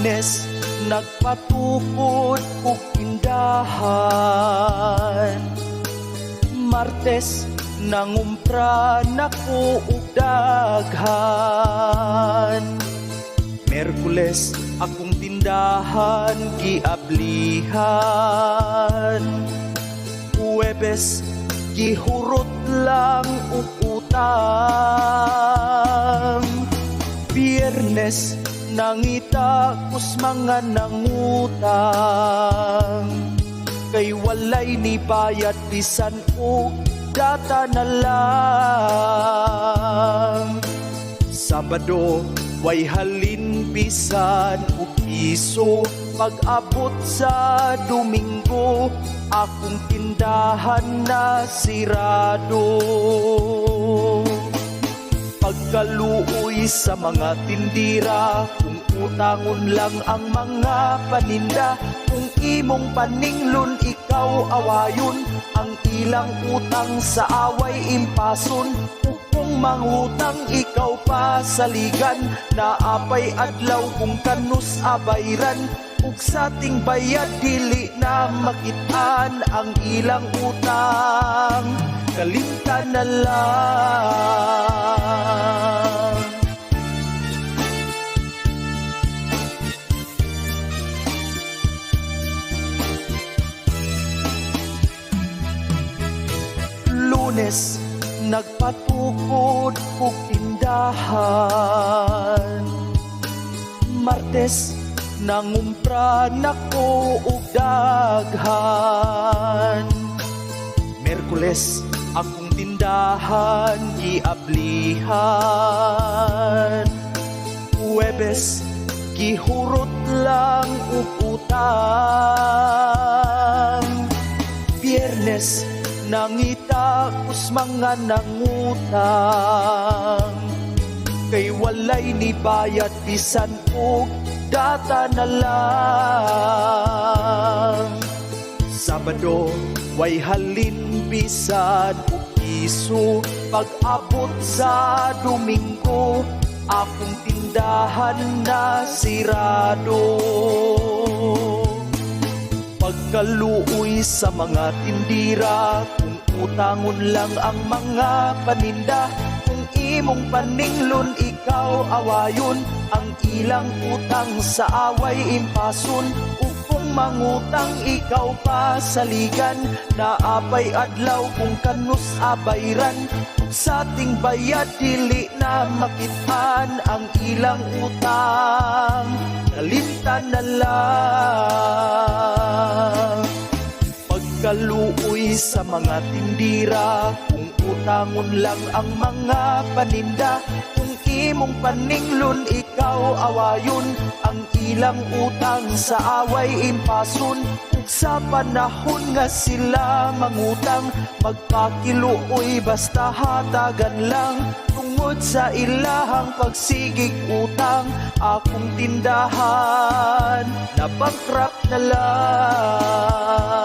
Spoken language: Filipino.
Lunes, nagpatukod og tindahan. Martes, nangumpra nako og daghan. Merkules, akong tindahan giablihan. Huwebes, gihurot lang og utang. Biyernes, nangita kus mga nangutang. Kay walay ni bayad bisan og data na lang. Sabado, way halin bisan og piso. Pag-abot sa Domingo, akong tindahan na sirado. Pagkaluoy sa mga tindira, kung utangon lang ang mga paninda. Kung imong paninglon, ikaw awayon. Ang ilang utang sa away impason. Kung mangutang, ikaw pa saligan. Naapay adlaw kung kanus abayran. Ug sa ting bayad, dili na makitaan ang ilang utang. Kalimtan na lang. Lunes, nagpatukod og tindahan. Martes, nangumpra nako og daghan. Merkules, akong tindahan giablihan. Huwebes, gihurot lang og utang. Biyernes, nangita kus mga nangutang. Kay walay ni bayad bisan og data na lang. Sabado, way halin bisan og piso. Pag-abot sa Domingo, akong tindahan na sirado. Pagkaluoy sa mga tindira, kung utangon lang ang mga paninda. Kung imong paninglon, ikaw awayon. Ang ilang utang sa away impason. Ug kung mangutang, ikaw pa saligan. Naapay adlaw kung kanus abayran. Ug sa ting bayad, dili na makitaan ang ilang utang. Kalimtan na lang. Pagkaluoy sa mga tindira, kung utangon lang ang mga paninda. Kung imong paninglon, ikaw awayon. Ang ilang utang sa away impason. Ug sa panahon nga sila mangutang, magpakiluoy basta hatagan lang. Tungod sa ilahang pagsigig utang, akong tindahan na bankrupt na lang.